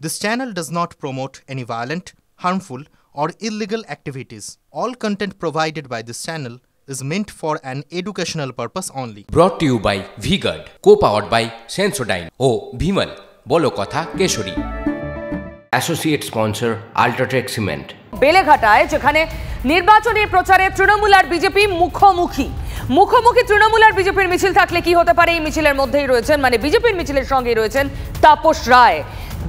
This channel does not promote any violent, harmful, or illegal activities. All content provided by this channel is meant for an educational purpose only. Brought to you by V-Guard, co-powered by Sensodyne O Bhimal, বলো কথা Keshari. Associate sponsor Ultratech Cement. বেলেঘাটায় যেখানে নির্বাচনী প্রচারে তৃণমূল আর BJP মুখোমুখি তৃণমূল আর বিজেপির মিছিল থাকলে কি হতে পারে, এই মিছিলের মধ্যেই রয়েছেন, মানে বিজেপির মিছিলের সঙ্গেই রয়েছেন তাপস রায়।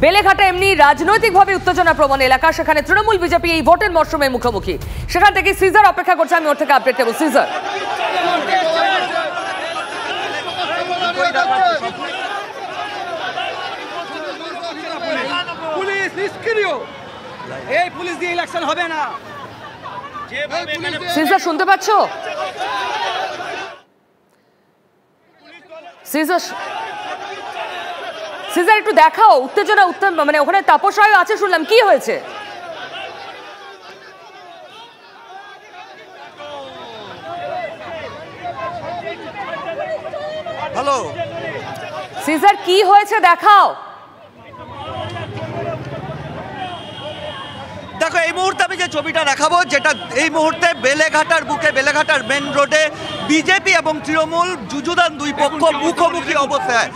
বেলেঘাটা এমনি রাজনৈতিকভাবে উত্তেজনা প্রবণ এলাকা, সেখানে তৃণমূল বিজেপি এই ভোটের মরশুমে মুখোমুখি। সেখান থেকে সিজার অপেক্ষা করছে, আমি ওর থেকে আপডেট নেব। সিজার, পুলিশ নিষ্ক্রিয়, এই পুলিশ দিয়ে ইলেকশন হবে না। সিজার শুনতে পাচ্ছ? সিজার একটু দেখাও উত্তেজনা, মানে ওখানে তাপস রায় আছে শুনলাম, কি হয়েছে? হ্যালো সিজার, কি হয়েছে দেখাও। দেখো, এই মুহূর্তে আমি যে ছবিটা দেখাবো, যেটা এই মুহূর্তে বেলেঘাটার বুকে, বেলেঘাটার মেন রোডে বিজেপি এবং তৃণমূল যুযুধান দুই পক্ষ মুখোমুখি অবস্থায়।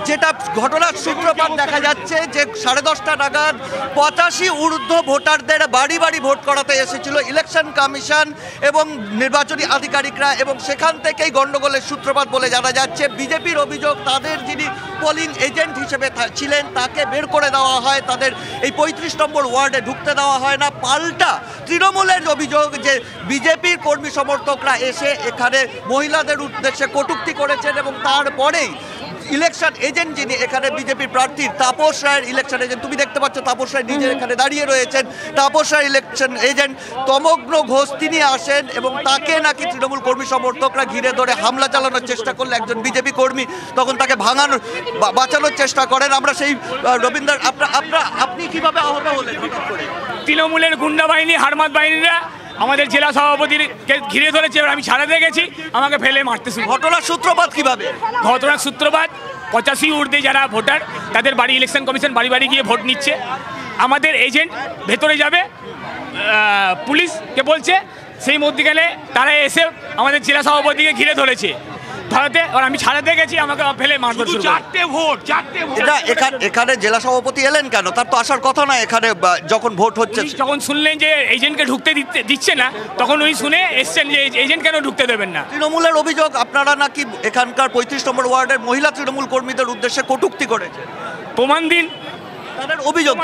যেটা ঘটনার সূত্রপাত দেখা যাচ্ছে যে 10:30 নাগাদ 85 ঊর্ধ্ব ভোটারদের বাড়ি বাড়ি ভোট করাতে এসেছিল ইলেকশন কমিশন এবং নির্বাচনী আধিকারিকরা, এবং সেখান থেকেই গণ্ডগোলের সূত্রপাত বলে জানা যাচ্ছে। বিজেপির অভিযোগ, তাদের যিনি পোলিং এজেন্ট হিসেবে ছিলেন তাকে বের করে দেওয়া হয়, তাদের এই 35 নম্বর ওয়ার্ডে ঢুকতে দেওয়া হয় না। পাল্টা তৃণমূলের অভিযোগ যে বিজেপির কর্মী সমর্থকরা এসে এখানে মহিলাদের উদ্দেশ্যে কটূক্তি করেছেন, এবং তারপরেই ইলেকশন এজেন্ট যিনি এখানে বিজেপির প্রার্থী তাপস রায়ের ইলেকশন এজেন্ট, তুমি দেখতে পাচ্ছ তাপস রায় নিজে এখানে দাঁড়িয়ে রয়েছেন। তাপস রায় ইলেকশন এজেন্ট তমগ্ন ঘোষ তিনি আসেন এবং তাকে নাকি তৃণমূল কর্মী সমর্থকরা ঘিরে ধরে হামলা চালানোর চেষ্টা করলে একজন বিজেপি কর্মী তখন তাকে বাঁচানোর চেষ্টা করেন। আমরা সেই রবীন্দ্র, আপনি কিভাবে আহত হলেন? তৃণমূলের গুন্ডা বাহিনী, হারমাত বাহিনীরা আমাদের জেলা সভাপতিকে ঘিরে ধরেছে, আমি ছাড়াতে গেছি, আমাকে ফেলে মারতে শুরু। ঘটনার সূত্রপাত কিভাবে? ঘটনার সূত্রপাত 85 ঊর্ধ্বে যারা ভোটার তাদের বাড়ি ইলেকশন কমিশন বাড়ি বাড়ি গিয়ে ভোট নিচ্ছে। আমাদের এজেন্ট ভেতরে যাবে, পুলিশকে বলছে, সেই মধ্যিখানে তারা এসে আমাদের জেলা সভাপতিকে ঘিরে ধরেছে, ধরাতে, আর আমি ছাড়াতে গেছি, আমাকে ফেলে মারতে শুরু। 4টে ভোট। এখানে জেলা সভাপতি এলেন কেন? তার তো আসার কথা না এখানে যখন ভোট হচ্ছে। যখন শুনলেন যে এজেন্টকে ঢুকতে দিচ্ছে না, তখন উনি শুনে এসছেন যে এজেন্ট কেন ঢুকতে দেবেন না। তৃণমূলের অভিযোগ, আপনারা নাকি এখানকার 35 নম্বর ওয়ার্ডের মহিলা তৃণমূল কর্মীদের উদ্দেশ্যে কটূক্তি করেছে। প্রমাণ দিন তাদের অভিযোগ,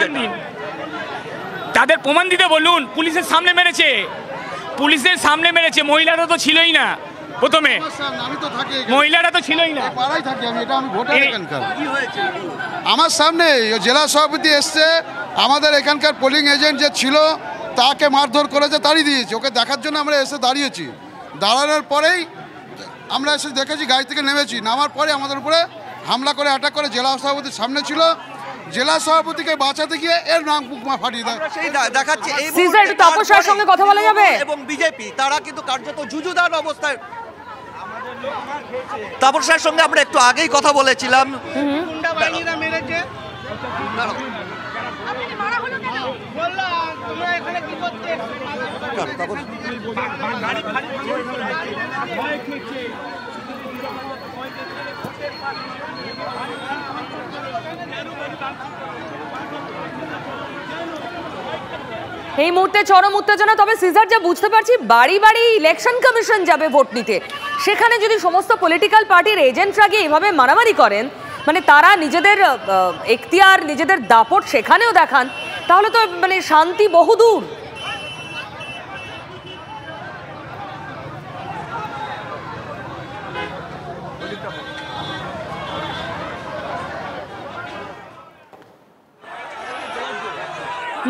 তাদের প্রমাণ দিতে বলুন। পুলিশের সামনে মেরেছে, পুলিশের সামনে মেরেছে, মহিলারা তো ছিলই না প্রথমে, মহিলারা তো ছিলই না। আমার সামনে জেলা সভাপতি এসছে, আমাদের এখানকার পোলিং এজেন্ট যে ছিল তাকে মারধর করেছে, তাড়িয়ে দিয়েছে। ওকে দেখার জন্য আমরা এসে দাঁড়িয়েছি। দাঁড়ানোর পরেই আমরা এসে দেখেছি, গাড়ি থেকে নেমেছি, নামার পরে আমাদের উপরে হামলা করে অ্যাটাক করে। জেলা সভাপতির সামনে ছিল, জেলা সভাপতিকে বাঁচাতে গিয়ে এর নাম বুকমা ফাটিয়ে দেয়। দেখাচ্ছে তাপস রায়ের সঙ্গে কথা বলা যাবে, এবং বিজেপি তারা কিন্তু কার্যত যুযুধান অবস্থায়। তাপস রায়ের সঙ্গে আমরা একটু আগেই কথা বলেছিলাম। এই মুহূর্তে চরম উত্তেজনা। তবে সিজার, যা বুঝতে পারছি, বাড়ি বাড়ি ইলেকশন কমিশন যাবে ভোট নিতে, সেখানে যদি সমস্ত পলিটিক্যাল পার্টির এজেন্টরা গিয়ে এভাবে মারামারি করেন, মানে তারা নিজেদের এখতিয়ার, নিজেদের দাপট সেখানেও দেখান, তাহলে তো মানে শান্তি বহুদূর।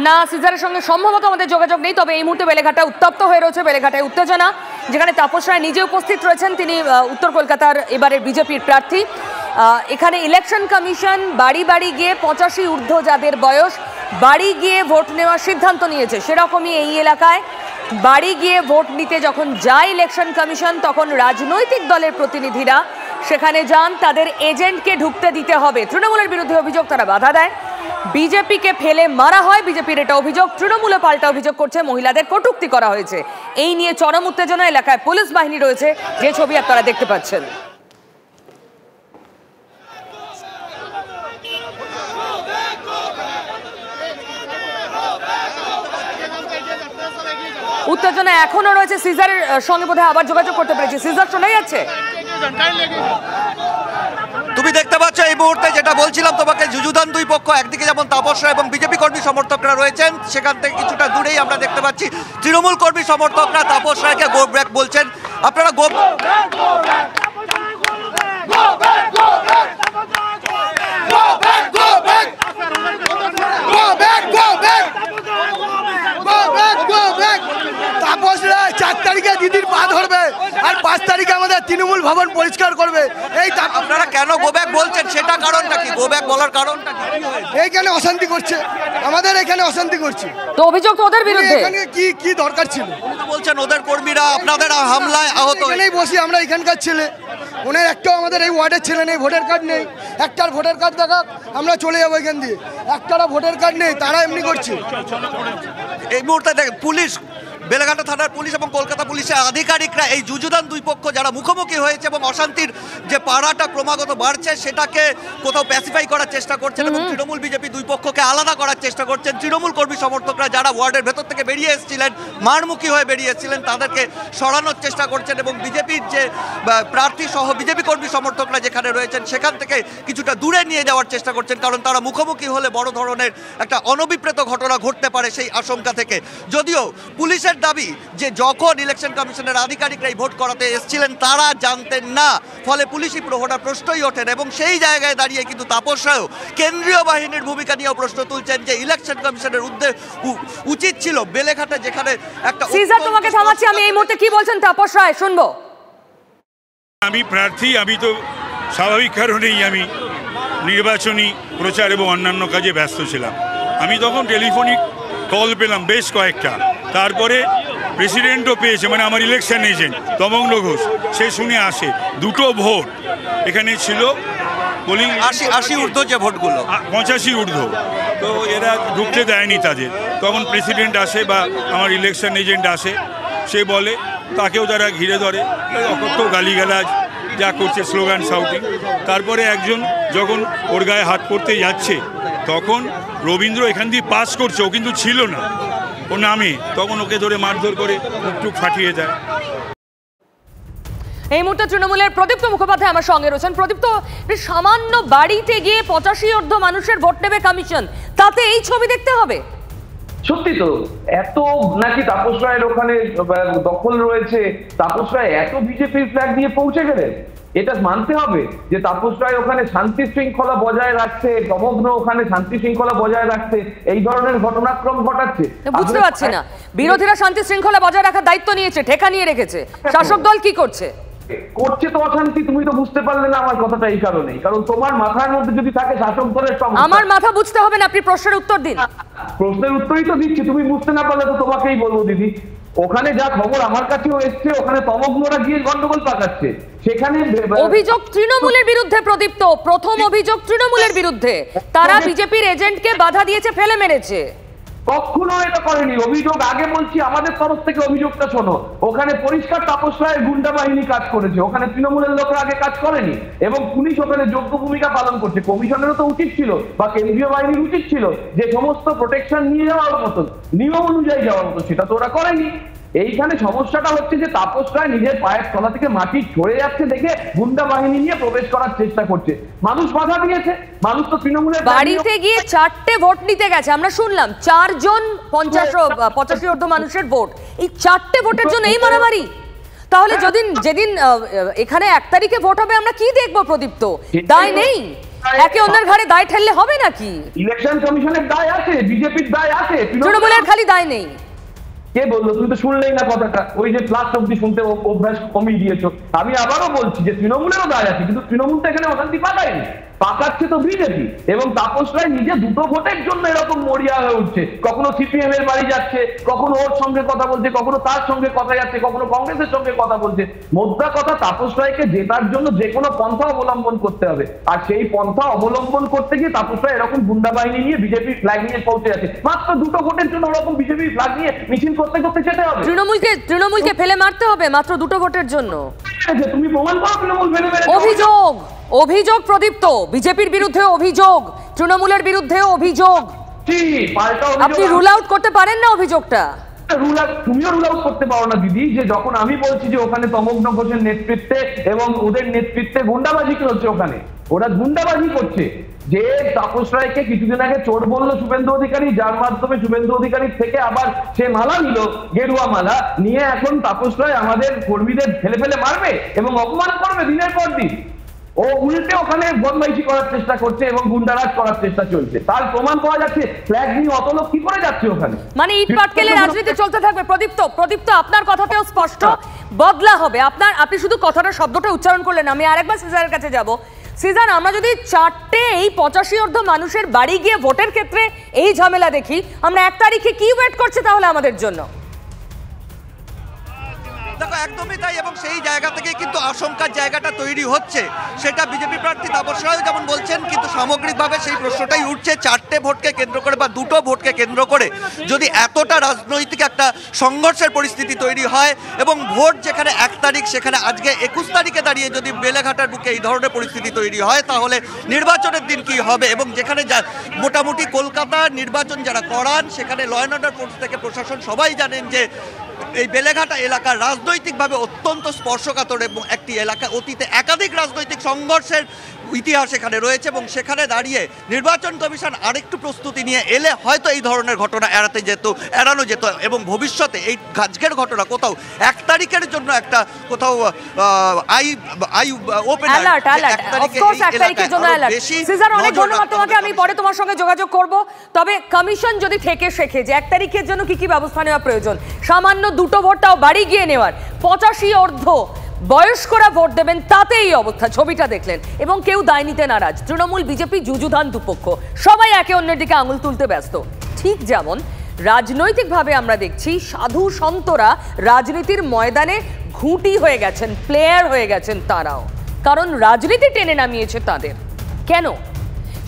না, সিজারের সঙ্গে সম্ভবত আমাদের যোগাযোগ নেই। তবে এই মুহূর্তে বেলেঘাটা উত্তপ্ত হয়ে রয়েছে, বেলেঘাটায় উত্তেজনা, যেখানে তাপস রায় নিজে উপস্থিত রয়েছেন। তিনি উত্তর কলকাতার এবারের বিজেপির প্রার্থী। এখানে ইলেকশন কমিশন বাড়ি বাড়ি গিয়ে 85 ঊর্ধ্ব যাদের বয়স, বাড়ি গিয়ে ভোট নেওয়ার সিদ্ধান্ত নিয়েছে। সেরকমই এই এলাকায় বাড়ি গিয়ে ভোট নিতে যখন যায় ইলেকশন কমিশন, তখন রাজনৈতিক দলের প্রতিনিধিরা সেখানে যান, তাদের এজেন্টকে ঢুকতে দিতে হবে। তৃণমূলের বিরুদ্ধে অভিযোগ, তারা বাধা দেয়। বিজেপিকে ফেলে মারা হয়, বিজেপির এটা অভিযোগ। তৃণমূলে পাল্টা অভিযোগ করছে মহিলাদের কটূক্তি করা হয়েছে। এই নিয়ে চরম উত্তেজনা, এলাকায় পুলিশ বাহিনী রয়েছে, যে ছবি আপনারা দেখতে পাচ্ছেন। উত্তেজনা এখনো রয়েছে। সিজারের সঙ্গে বোধহয় আবার যোগাযোগ করতে পেরেছি। সিজার, শোনা যাচ্ছে? তুমি দেখতে পাচ্ছ এই মুহূর্তে যেটা বলছিলাম তোমাকে, যুযুধান দুই পক্ষ, একদিকে যেমন তাপস রায় এবং বিজেপি কর্মী সমর্থকরা রয়েছেন, সেখান থেকে কিছুটা দূরেই আমরা দেখতে পাচ্ছি তৃণমূল কর্মী সমর্থকরা তাপস রায়কে গো ব্যাক বলছেন। আপনারা গো তাপস রায় 4 তারিখে দিদির পা ধরবে আর 5 তারিখে আমাদের তৃণমূল ভবন পরিষ্কার করবে। এই আপনারা কেন গো ব্যাক বলছেন, সেটা কারণটা কি? গো ব্যাক বলার কারণটা কি? এইখানে অশান্তি করছে, আমাদের এখানে অশান্তি করছে। তো অভিযোগ তো ওদের বিরুদ্ধে। এখানে কি দরকার ছিল? বলছেন ওদের কর্মীরা আপনাদের হামলায় আহত। এখানেই বসি আমরা, এখানকার ছেলে। ওনার একটাও আমাদের এই ওয়ার্ডের ছেলে নেই, ভোটার কার্ড নেই। একটার ভোটার কার্ড দেখা আমরা চলে যাবো এখান দিয়ে। একটারও ভোটার কার্ড নেই, তারা এমনি করছে। এই মুহূর্তে পুলিশ, বেলেঘাটা থানার পুলিশ এবং কলকাতা পুলিশের আধিকারিকরা এই যুযুধান দুই পক্ষ যারা মুখোমুখি হয়েছে এবং অশান্তির যে পাড়াটা ক্রমাগত বাড়ছে সেটাকে কোথাও প্যাসিফাই করার চেষ্টা করছেন এবং তৃণমূল বিজেপি দুই পক্ষকে আলাদা করার চেষ্টা করছেন। তৃণমূল কর্মী সমর্থকরা যারা ওয়ার্ডের ভেতর থেকে বেরিয়ে এসেছিলেন, মারমুখী হয়ে বেরিয়ে এসেছিলেন, তাদেরকে সরানোর চেষ্টা করছেন এবং বিজেপির যে প্রার্থী সহ বিজেপি কর্মী সমর্থকরা যেখানে রয়েছেন সেখান থেকে কিছুটা দূরে নিয়ে যাওয়ার চেষ্টা করছেন, কারণ তারা মুখোমুখি হলে বড় ধরনের একটা অনভিপ্রেত ঘটনা ঘটতে পারে সেই আশঙ্কা থেকে। যদিও পুলিশের দাবি যে যখন ইলেকশন কমিশনের আধিকারিকরা ভোট করাতে এসেছিলেন তারা জানতেন না, ফলে পুলিশি প্রহরা প্রশ্নই ওঠেন এবং সেই জায়গায় দাঁড়িয়ে কিন্তু তাপস রায়ও কেন্দ্রীয় বাহিনীর ভূমিকা নিয়েও প্রশ্ন তুলছেন যে ইলেকশন কমিশনের উচিত ছিল বেলেঘাটে যেখানে একটা। সিজার, তোমাকে থামাচ্ছি আমি। এই মুহূর্তে কি বলছেন তাপস রায়, শুনবো। আমি প্রার্থী, আমি তো স্বাভাবিক কারণেই আমি নির্বাচনী প্রচার এবং অন্যান্য কাজে ব্যস্ত ছিলাম। আমি তখন টেলিফোনিক কল পেলাম বেশ কয়েকটা, তারপরে প্রেসিডেন্টও পেয়েছে, মানে আমার ইলেকশন এজেন্ট তমগ্ন ঘোষ, সে শুনে আসে 2টো ভোট এখানে ছিল, পোলিং 80 ঊর্ধ্ব যে ভোটগুলো, 85 ঊর্ধ্ব, তো এরা ঢুকতে দেয়নি তাদের। তখন প্রেসিডেন্ট আসে বা আমার ইলেকশন এজেন্ট আসে, সে বলে, তাকেও তারা ঘিরে ধরে, অকথ্য গালিগালাজ যা করছে, স্লোগান শাউটিং। তারপরে একজন যখন ওর গায়ে হাত করতে যাচ্ছে তখন রবীন্দ্র এখান দিয়ে পাস করছে, ও কিন্তু ছিল না, ও নামে, তখন ওকে ধরে মারধর করে টুকটুক ফাটিয়ে দেয়। এই মুহূর্তে তৃণমূলের প্রদীপ্ত মুখোপাধ্যায় আমার সঙ্গে রয়েছেন। প্রদীপ্ত, সামান্য বাড়িতে গিয়ে 85 ঊর্ধ্ব মানুষের ভোট নেবে কমিশন, তাতে এই ছবি দেখতে হবে? সত্যি তো, এত নাকি তাপস রায়ের ওখানে দখল রয়েছে, তাপস রায় এত বিজেপির ফ্ল্যাগ নিয়ে পৌঁছে গেলেন, এটা মানতে হবে যে তাপস রায় ওখানে শান্তি শৃঙ্খলা বজায় রাখছে, তমগ্ন ওখানে শান্তি শৃঙ্খলা বজায় রাখছে, এই ধরনের ঘটনাক্রম ঘটাচ্ছে। বুঝতে পারছি না, বিরোধীরা শান্তি শৃঙ্খলা বজায় রাখার দায়িত্ব নিয়েছে, ঠেকা নিয়ে রেখেছে, শাসক দল কি করছে? করছে তো অশান্তি। তুমি তো বুঝতে পারলে না আমার কথাটা এই কারণেই, কারণ তোমার মাথার মধ্যে যদি থাকে শাসক দলের, আমার মাথা বুঝতে হবে না, আপনি প্রশ্নের উত্তর দিন। প্রশ্নের উত্তরই তো দিচ্ছি, তুমি বুঝতে না পারলে তো তোমাকেই বলবো দিদি। ওখানে যা খবর আমার কাছেও এসছে, ওখানে তমগ্নরা গিয়ে গন্ডগোল পাকাচ্ছে, সেখানে অভিযোগ তৃণমূলের বিরুদ্ধে। প্রদীপ্ত, প্রথম অভিযোগ তৃণমূলের বিরুদ্ধে, তারা বিজেপির এজেন্টকে বাধা দিয়েছে, ফেলে মেরেছে। কখনো এটা করেনি। অভিযোগ আগে বলছি, আমাদের তরফ থেকে অভিযোগটা শোনো, ওখানে পরিষ্কার তাপস রায়ের গুন্ডা বাহিনী কাজ করেছে, ওখানে তৃণমূলের লোকরা আগে কাজ করেনি এবং পুলিশ ওখানে যোগ্য ভূমিকা পালন করছে। কমিশনেরও তো উচিত ছিল বা কেন্দ্রীয় বাহিনীর উচিত ছিল যে সমস্ত প্রোটেকশন নিয়ে যাওয়ার মতন, নিয়ম অনুযায়ী যাওয়ার মতো, সেটা তো ওরা করেনি। এইখানে সমস্যাটা হচ্ছে যে তাপস রায় নিজের পায়ের তলা থেকে মাটি ঝরে যাচ্ছে দেখে গুন্ডা বাহিনী নিয়ে প্রবেশ করার চেষ্টা করছে, মানুষ বাধা দিয়েছে। মানুষ তো তৃণমূলের বাড়িতে গিয়ে 4টে ভোট নিতে গেছে, আমরা শুনলাম 4 জন 85 ঊর্ধ্ব মানুষের ভোট, এই 4টে ভোটের জন্য এই মারামারি। তাহলে যেদিন এখানে 1 তারিখে ভোট হবে আমরা কি দেখবো? প্রদীপ্ত, দায় নেই? একে অন্যের ঘাড়ে দায় ঠেললে হবে নাকি? ইলেকশন কমিশনের দায় আছে, বিজেপির দায় আছে, তৃণমূলের খালি দায় নেই। কে বললো? তুমি তো শুনলেই না কথাটা, ওই যে লাস্ট অব্দি শুনতে অভ্যাস কমিয়ে দিয়েছো। আমি আবারও বলছি যে তৃণমূলেরও দায় আছে, কিন্তু তৃণমূল তো এখানে অশান্তি পাকায়নি, পাকাচ্ছে তো বিজেপি। এবং তাপস রায় নিজে দুটো ভোটের জন্য এরকম মরিয়া হয়ে উঠছে, কখনো সিপিএম এর বাড়ি যাচ্ছে, কখনো ওর সঙ্গে কথা বলছে, কখনো তার সঙ্গে কথা যাচ্ছে, কখনো কংগ্রেসের সঙ্গে কথা বলছে। মোদ্দা কথা, তাপস রায়কে জেতার জন্য যে কোনো পন্থা অবলম্বন করতে হবে, আর সেই পন্থা অবলম্বন করতে গিয়ে তাপস রায় এরকম গুন্ডা বাহিনী নিয়ে বিজেপি ফ্ল্যাগ নিয়ে পৌঁছে যাচ্ছে। মাত্র দুটো ভোটের জন্য ওরকম বিজেপি ফ্ল্যাগ নিয়ে মিছিল করতে করতে যেতে হবে। তৃণমূলকে ফেলে মারতে হবে মাত্র দুটো ভোটের জন্য? তুমি প্রমাণ করো তৃণমূল ফেলে মেরে। অভিযোগ প্রদীপ্ত, বিজেপির বিরুদ্ধে অভিযোগ, তৃণমূলের বিরুদ্ধে অভিযোগ। আপনি রুল আউট করতে পারেন না অভিযোগটা? তুমিও রুল আউট করতে পারো না দিদি, যে যখন আমি বলছি যে ওখানে তমগ্ন ঘোষের নেতৃত্বে এবং ওদের নেতৃত্বে গুন্ডাবাজি করছে, ওখানে ওরা গুন্ডাবাজি করছে। যে তাপস রায়কে কিছুদিন আগে চোর বললো শুভেন্দু অধিকারী, যার মাধ্যমে শুভেন্দু অধিকারীর থেকে আবার সে মালা নিল, গেরুয়া মালা নিয়ে, এখন তাপস রায় আমাদের কর্মীদের ফেলে ফেলে মারবে এবং অপমান করবে দিনের পর দিন। ও উল্টে ওখানে বদমাইশি করার চেষ্টা করছে এবং গুন্ডারাজ করার চেষ্টা চলছে, তার প্রমাণ পাওয়া যাচ্ছে। ফ্ল্যাগ নিয়ে অত লোক কি করে যাচ্ছে ওখানে? মানে ইট পাটকেলে রাজনীতি চলতে থাকবে। প্রদীপ্ত আপনার কথাতেও স্পষ্ট বদলা হবে। আপনি শুধু কথাটা, শব্দটা উচ্চারণ করলেন। আমি আরেকবার সিজারের কাছে যাব। সিজার, আমরা যদি 4টে এই 85 মানুষের বাড়ি গিয়ে ভোটের ক্ষেত্রে এই ঝামেলা দেখি, আমরা 1 তারিখে কি ওয়েট করছে তাহলে আমাদের জন্য? দেখো, একদমই তাই। এবং সেই জায়গা থেকে কিন্তু আশঙ্কার জায়গাটা তৈরি হচ্ছে, সেটা বিজেপি প্রার্থী তাপস রায় যেমন বলছেন, কিন্তু সামগ্রিকভাবে সেই প্রশ্নটাই উঠছে। 4টে ভোটকে কেন্দ্র করে বা 2টো ভোটকে কেন্দ্র করে যদি এতটা রাজনৈতিক একটা সংঘর্ষের পরিস্থিতি তৈরি হয়, এবং ভোট যেখানে 1 তারিখ, সেখানে আজকে 21 তারিখে দাঁড়িয়ে যদি বেলেঘাটার বুকে এই ধরনের পরিস্থিতি তৈরি হয়, তাহলে নির্বাচনের দিন কি হবে? এবং যেখানে মোটামুটি কলকাতার নির্বাচন যারা করান, সেখানে ল অ্যান্ড অর্ডার ফোর্স থেকে প্রশাসন সবাই জানেন যে এই বেলেঘাটা এলাকা রাজনৈতিকভাবে অত্যন্ত স্পর্শকাতর এবং একটি এলাকা, অতীতে একাধিক রাজনৈতিক সংঘর্ষের ইতিহাস এখানে রয়েছে। এবং সেখানে দাঁড়িয়ে নির্বাচন কমিশন আরেকটু প্রস্তুতি নিয়ে এলে হয়তো এই ধরনের ঘটনা এড়ানো যেত এবং ভবিষ্যতে এই আজকের ঘটনা কোথাও 1 তারিখের জন্য একটা কোথাও আমি পরে তোমার সঙ্গে যোগাযোগ করব। তবে কমিশন যদি থেকে শেখে যে 1 তারিখের জন্য কি কি ব্যবস্থা নেওয়া প্রয়োজন, সামান্য 2টো ভোটটাও বাড়ি গিয়ে নেওয়ার, 85 অর্ধ বয়স্করা ভোট দেবেন, তাতে এই অবস্থা। ছবিটা দেখলেন এবং কেউ দায় নিতে নারাজ। তৃণমূল বিজেপি যুযুধান দুপক্ষ, সবাই একে অন্যের দিকে আঙুল তুলতে ব্যস্ত। ঠিক যেমন রাজনৈতিকভাবে আমরা দেখছি সাধু সন্তরা রাজনীতির ময়দানে ঘুঁটি হয়ে গেছেন, প্লেয়ার হয়ে গেছেন তারাও, কারণ রাজনীতি টেনে নামিয়েছে তাদের। কেন?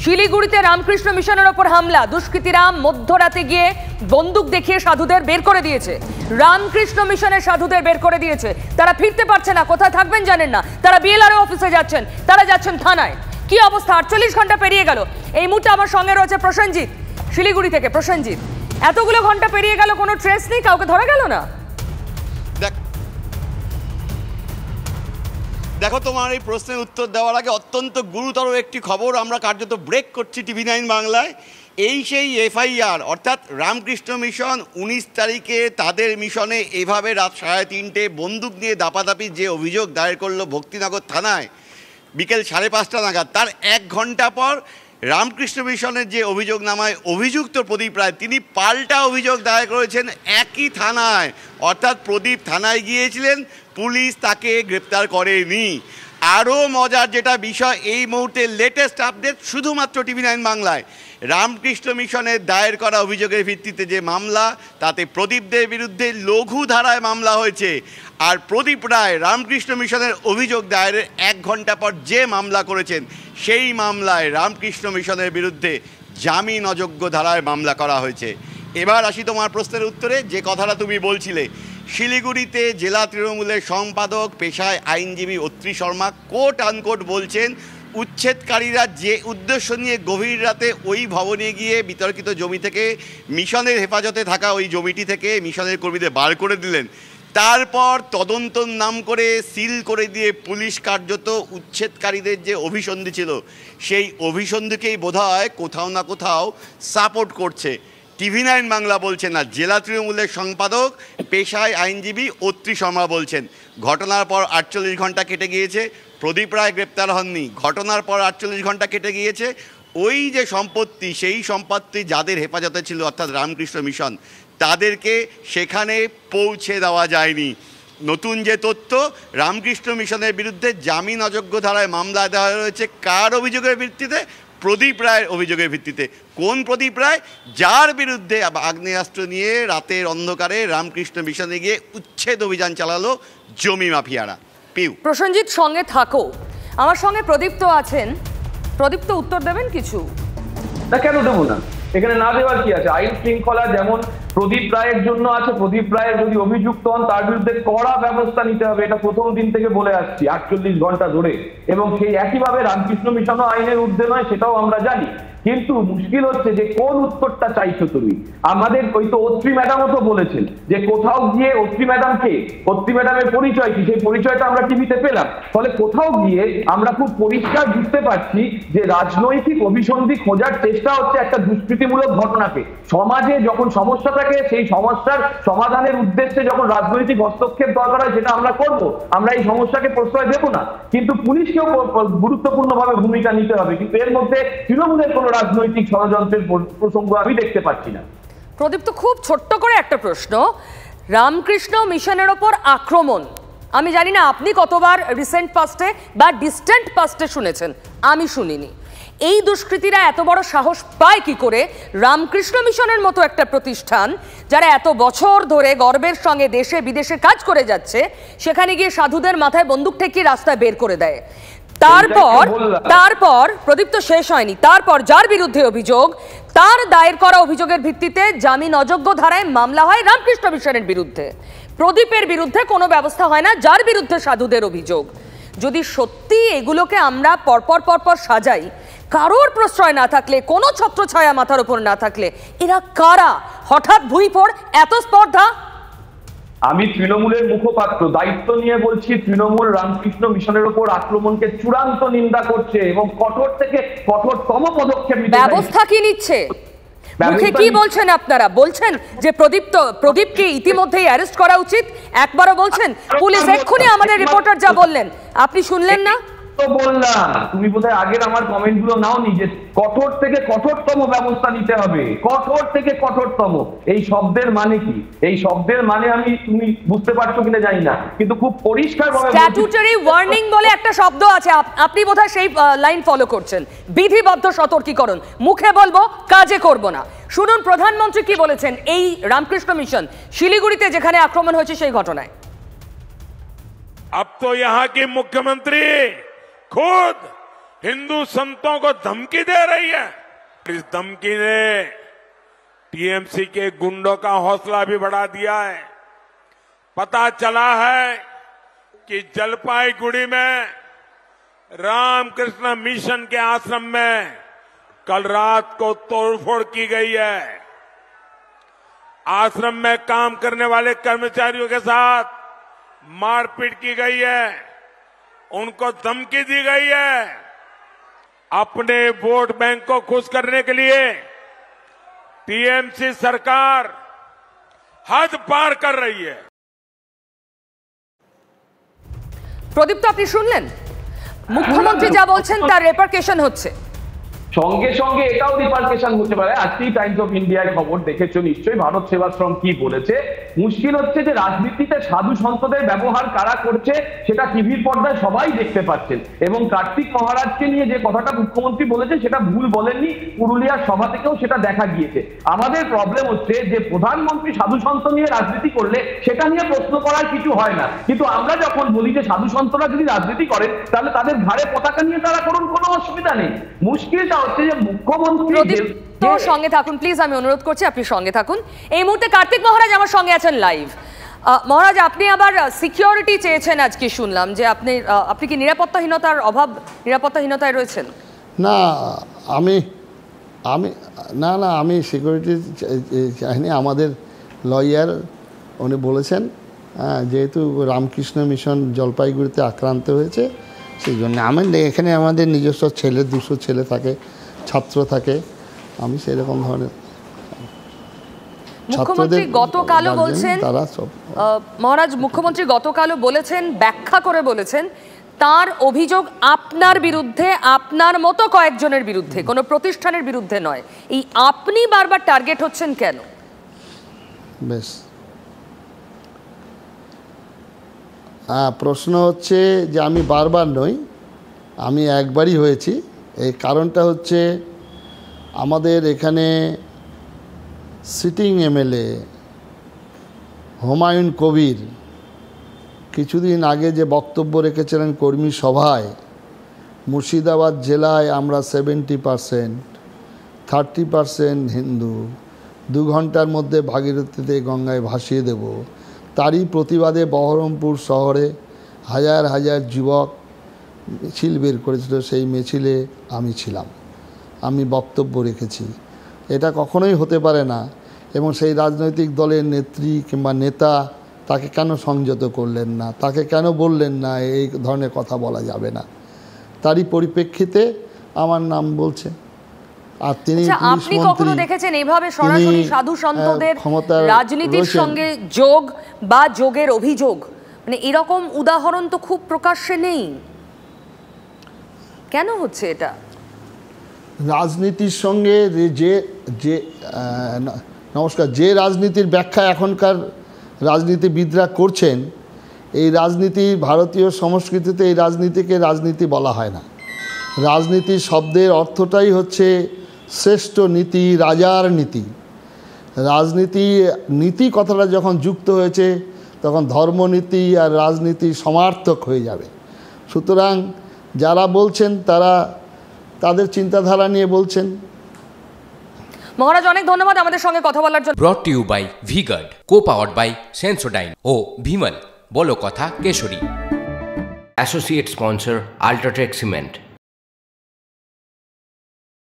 শিলিগুড়িতে রামকৃষ্ণ মিশনের ওপর হামলা, দুষ্কৃতীরা মধ্যরাতে গিয়ে বন্দুক দেখিয়ে সাধুদের বের করে দিয়েছে। রামকৃষ্ণ মিশনের সাধুদের বের করে দিয়েছে। তারা ফিরতে পারছে না, কোথায় থাকবেন জানেন না। তারা বিএলআরও অফিসে যাচ্ছেন, তারা যাচ্ছেন থানায়। কি অবস্থা! 48 ঘন্টা পেরিয়ে গেল। এই মুহূর্তে আমার সঙ্গে রয়েছে প্রসেনজিৎ শিলিগুড়ি থেকে। প্রসেনজিৎ, এতগুলো ঘন্টা পেরিয়ে গেল, কোনো ট্রেস নেই, কাউকে ধরা গেল না? দেখো, তোমার এই প্রশ্নের উত্তর দেওয়ার আগে অত্যন্ত গুরুতর একটি খবর আমরা কার্যত ব্রেক করছি TV9 বাংলায়। এই সেই এফআইআর, অর্থাৎ রামকৃষ্ণ মিশন 19 তারিখে তাদের মিশনে এভাবে রাত 3:30 বন্দুক নিয়ে দাপাদাপি যে অভিযোগ দায়ের করলো ভক্তিনগর থানায় বিকেল 5:30 নাগাদ, তার 1 ঘন্টা পর রামকৃষ্ণ মিশনের যে অভিযোগ নামায় অভিযুক্ত প্রদীপ রায়, তিনি পাল্টা অভিযোগ দায়ের করেছেন একই থানায়। অর্থাৎ প্রদীপ থানায় গিয়েছিলেন, পুলিশ তাকে গ্রেপ্তার করেনি। আরও মজার যেটা বিষয়, এই মুহূর্তে লেটেস্ট আপডেট শুধুমাত্র TV9 বাংলায়। রামকৃষ্ণ মিশনের দায়ের করা অভিযোগের ভিত্তিতে যে মামলা, তাতে প্রদীপদের বিরুদ্ধে লঘু ধারায় মামলা হয়েছে। আর প্রদীপ রায় রামকৃষ্ণ মিশনের অভিযোগ দায়েরের 1 ঘন্টা পর যে মামলা করেছেন, সেই মামলায় রামকৃষ্ণ মিশনের বিরুদ্ধে জামিন অযোগ্য ধারায় মামলা করা হয়েছে। এবার আসি তোমার প্রশ্নের উত্তরে। যে কথাটা তুমি বলছিলে, শিলিগুড়িতে জেলা তৃণমূলের সম্পাদক পেশায় আইনজীবী অত্রি শর্মা কোট আনকোট বলছেন, উচ্ছেদকারীরা যে উদ্দেশ্য নিয়ে গভীর রাতে ওই ভবনে গিয়ে বিতর্কিত জমি থেকে, মিশনের হেফাজতে থাকা ওই জমিটি থেকে মিশনের কর্মীদের বার করে দিলেন, তারপর তদন্তর নাম করে সিল করে দিয়ে পুলিশ কার্যত উচ্ছেদকারীদের যে অভিসন্ধি ছিল, সেই অভিসন্ধিকেই বোধহয় কোথাও না কোথাও সাপোর্ট করছে। TV9 বাংলা বলছে না, জেলা তৃণমূলের সম্পাদক পেশায় আইনজীবী অত্রি শর্মা বলছেন। ঘটনার পর 48 ঘন্টা কেটে গিয়েছে, প্রদীপ রায় গ্রেপ্তার হননি। ঘটনার পর 48 ঘন্টা কেটে গিয়েছে, ওই যে সম্পত্তি, সেই সম্পত্তি যাদের হেফাজতে ছিল অর্থাৎ রামকৃষ্ণ মিশন, তাদেরকে সেখানে পৌঁছে দেওয়া যায়নি। নতুন যে তথ্য, রামকৃষ্ণ মিশনের বিরুদ্ধে জামিন অযোগ্য ধারায় মামলা দেওয়া হয়েছে কার অভিযোগের ভিত্তিতে? প্রদীপ রায়ের অভিযোগের ভিত্তিতে। কোন প্রদীপ রায়? যার বিরুদ্ধে আগ্নেয়াস্ত্র নিয়ে রাতের অন্ধকারে রামকৃষ্ণ মিশনে গিয়ে উচ্ছেদ অভিযান চালালো জমি মাফিয়ারা। পিউ। প্রসেনজিৎ সঙ্গে থাকো, আমার সঙ্গে প্রদীপ তো আছেন। প্রদীপ তো উত্তর দেবেন কিছু? না, কেন দেবো না? এখানে না দেওয়ার কি আছে? আইন শৃঙ্খলা যেমন প্রদীপ রায়ের জন্য আছে, প্রদীপ রায়ের যদি অভিযুক্ত হন তার বিরুদ্ধে কড়া ব্যবস্থা নিতে হবে, এটা প্রথম দিন থেকে বলে আসছি 48 ঘন্টা ধরে। এবং সেই একইভাবে রামকৃষ্ণ মিশনও আইনের ঊর্ধ্বে নয়, সেটাও আমরা জানি। কিন্তু মুশকিল হচ্ছে যে কোন উত্তরটা চাইছো তুমি? আমাদের ওই তো অত্রি ম্যাডামও তো বলেছেন যে কোথাও গিয়ে, অত্রি ম্যাডামকে, অত্রি ম্যাডামের পরিচয় কি, সেই পরিচয়টা আমরা টিভিতে পেলাম। ফলে কোথাও গিয়ে আমরা খুব পরিষ্কার বুঝতে পারছি যে রাজনৈতিক অভিসন্ধি খোঁজার চেষ্টা হচ্ছে একটা দুষ্কৃতিমূলক ঘটনাকে। সমাজে যখন সমস্যা থাকে, সেই সমস্যার সমাধানের উদ্দেশ্যে যখন রাজনৈতিক হস্তক্ষেপ দরকার হয়, সেটা আমরা করব। আমরা এই সমস্যাকে প্রশ্রয় দেব না, কিন্তু পুলিশকেও গুরুত্বপূর্ণভাবে ভূমিকা নিতে হবে। কিন্তু এর মধ্যে তৃণমূলের কোনো রাজনৈতিক ষড়যন্ত্রের প্রসঙ্গ আমি দেখতে পাচ্ছি না। প্রদীপ, তো খুব ছোট্ট করে একটা প্রশ্ন, রামকৃষ্ণ মিশনের ওপর আক্রমণ, আমি জানি না আপনি কতবার রিসেন্ট পাস্টে বা ডিস্টেন্ট পাস্টে শুনেছেন, আমি শুনিনি। এই দুষ্কৃতীরা এত বড় সাহস পায় কি করে রামকৃষ্ণ মিশনের মতো একটা প্রতিষ্ঠান, যারা এত বছর ধরে গর্বের সঙ্গে দেশে বিদেশে কাজ করে যাচ্ছে, সেখানে গিয়ে সাধুদের মাথায় বন্দুক ঠেকিয়ে রাস্তায় বের করে দেয়? তারপর প্রদীপ তো শেষ হয়নি, তারপর যার বিরুদ্ধে অভিযোগ, তার দায়ের করা অভিযোগের ভিত্তিতে জামিন অযোগ্য ধারায় মামলা হয় রামকৃষ্ণ মিশনের বিরুদ্ধে। প্রদীপের বিরুদ্ধে কোনো ব্যবস্থা হয় না, যার বিরুদ্ধে সাধুদের অভিযোগ। যদি সত্যি এগুলোকে আমরা পরপর সাজাই, কারোর প্রশ্রয় না থাকলে, কোনো ছত্রছায়া মাথার উপর না থাকলে, এরা কারা? হঠাৎ ভুঁইফোড়, এত স্পর্ধা? আমি তৃণমূলের মুখপাত্র, দায়িত্ব নিয়ে বলছি, তৃণমূল রামকৃষ্ণ মিশনের উপর আক্রমণকে চূড়ান্ত নিন্দা করছে এবং কঠোর থেকে কঠোরতম পদক্ষেপ নিতে। ব্যবস্থা কি নিচ্ছে? মুখে কি বলছেন আপনারা? বলছেন যে প্রদীপকে ইতিমধ্যেই অ্যারেস্ট করা উচিত, একবারও বলছেন? পুলিশ এক্ষুনি আমাদের রিপোর্টার যা বললেন আপনি শুনলেন না? তো বললাম, তুমি বোধহয় আগের আমার কমেন্ট গুলো নাওনি, যে কঠোর থেকে কঠোরতম ব্যবস্থা নিতে হবে। কঠোর থেকে কঠোরতম, এই শব্দের মানে কি? এই শব্দের মানে তুমি বুঝতে পারছো কিনা জানি না, কিন্তু খুব পরিষ্কার ভাবে স্ট্যাটুটরি ওয়ার্নিং বলে একটা শব্দ আছে, আপনি বোধহয় সেই লাইন ফলো করছেন। বিধিবদ্ধ সতর্কীকরণ, মুখে বলবো কাজে করব না। শুনুন প্রধানমন্ত্রী কি বলেছেন এই রামকৃষ্ণ মিশন শিলিগুড়িতে যেখানে আক্রমণ হয়েছে সেই ঘটনায়। अब तो यहाँ की मुख्यमंत्री खुद हिंदू संतों को धमकी दे रही है। इस धमकी ने टीएमसी के गुंडों का हौसला भी बढ़ा दिया है। पता चला है कि जलपाईगुड़ी में रामकृष्ण मिशन के आश्रम में कल रात को तोड़फोड़ की गई है। आश्रम में काम करने वाले कर्मचारियों के साथ मारपीट की गई है, उनको धमकी दी गई है। अपने वोट बैंक को खुश करने के लिए टीएमसी सरकार हद पार कर रही है। প্রদীপ, তো আপনি শুনলেন মুখ্যমন্ত্রী যা বলছেন তার রেপারকেশন হচ্ছে। সঙ্গে সঙ্গে এটাও রিপার্কেশন হতে পারে। আজকেই টাইমস অফ ইন্ডিয়ায় খবর দেখেছো নিশ্চয়ই, ভারত সেবাশ্রম কি বলেছে। মুশকিল হচ্ছে যে রাজনীতিতে সাধু সন্তদের ব্যবহার কারা করছে সেটা টিভির পর্দায় সবাই দেখতে পাচ্ছেন। এবং কার্তিক মহারাজকে নিয়ে যে কথাটা মুখ্যমন্ত্রী বলেছে সেটা ভুল বলেননি, পুরুলিয়ার সভা থেকেও সেটা দেখা গিয়েছে। আমাদের প্রবলেম হচ্ছে যে প্রধানমন্ত্রী সাধু সন্ত নিয়ে রাজনীতি করলে সেটা নিয়ে প্রশ্ন করার কিছু হয় না, কিন্তু আমরা যখন বলি যে সাধু সন্তরা যদি রাজনীতি করেন তাহলে তাদের ঘাড়ে পতাকা নিয়ে তারা করুন, কোনো অসুবিধা নেই। মুশকিলটা তো সঙ্গে থাকুন প্লিজ, আমি অনুরোধ করছি আপনি সঙ্গে থাকুন। এই মুহূর্তে কার্তিক মহারাজ আমার সঙ্গে আছেন লাইভ। মহারাজ, আপনি আবার সিকিউরিটি চেয়েছেন আজকে, শুনলাম যে আপনি কি নিরাপত্তাহীনতায় রয়েছেন? না, আমি আমি সিকিউরিটি চাইনি। আমাদের লয়ার উনি বলেছেন যেহেতু রামকৃষ্ণ মিশন জলপাইগুড়িতে আক্রান্ত হয়েছে সেই জন্য এখানে আমাদের নিজস্ব 200 ছেলে থাকে, ছাত্র থাকে, আমি সেরকম ধরনের মুখ্যমন্ত্রী গতকালও বলছেন, মহারাজ মুখ্যমন্ত্রী গতকালও বলেছেন, ব্যাখ্যা করে বলেছেন তার অভিযোগ আপনার বিরুদ্ধে, আপনার মতো কয়েকজনের বিরুদ্ধে, কোনো প্রতিষ্ঠানের বিরুদ্ধে নয়। এই আপনি বারবার টার্গেট হচ্ছেন কেন? বেশ। প্রশ্ন হচ্ছে যে আমি বারবার নই, আমি একবারই হয়েছি। এই কারণটা হচ্ছে আমাদের এখানে সিটিং এমএলএ হুমায়ুন কবির কিছুদিন আগে যে বক্তব্য রেখেছিলেন কর্মী সভায়, মুর্শিদাবাদ জেলায় আমরা 70%, 30% হিন্দু, 2 ঘন্টার মধ্যে ভাগীরথীতে গঙ্গায় ভাসিয়ে দেব, তারই প্রতিবাদে বহরমপুর শহরে হাজার হাজার যুবক মিছিল বের করেছিল। সেই মিছিলে আমি ছিলাম, আমি বক্তব্য রেখেছি। এটা কখনোই হতে পারে না। এবং সেই রাজনৈতিক দলের নেত্রী কিংবা নেতা তাকে কেন সংযত করলেন না, তাকে কেন বললেন না এই ধরনের কথা বলা যাবে না? তারই পরিপ্রেক্ষিতে আমার নাম বলছে। আর তিনি আপনি কখনো দেখেছেন এইভাবে সরাসরি সাধু সন্তদের রাজনীতির সঙ্গে যোগ বা যোগের অভিযোগ, মানে এরকম উদাহরণ তো খুব প্রকাশ্যে নেই, কেন হচ্ছে এটা? রাজনীতির সঙ্গে যে নমস্কার, যে রাজনীতির ব্যাখ্যা এখনকার রাজনীতিবিদরা করছেন, এই রাজনীতি ভারতীয় সংস্কৃতিতে এই রাজনীতিকে রাজনীতি বলা হয় না। রাজনীতি শব্দের অর্থটাই হচ্ছে শ্রেষ্ঠ নীতি, রাজার নীতি। রাজনীতি নীতি কথাটা যখন যুক্ত হয়েছে তখন ধর্মনীতি আর রাজনীতি সমার্থক হয়ে যাবে। সুতরাং যারা বলছেন তারা তাদের চিন্তাধারা নিয়ে বলছেন। মহারাজ, অনেক ধন্যবাদ আমাদের সঙ্গে কথা বলার জন্য। Brought to you by Vguard, copowered by Sensodyne ও ভিমল, বলো কথা কেশরী। Associate sponsor UltraTech cement.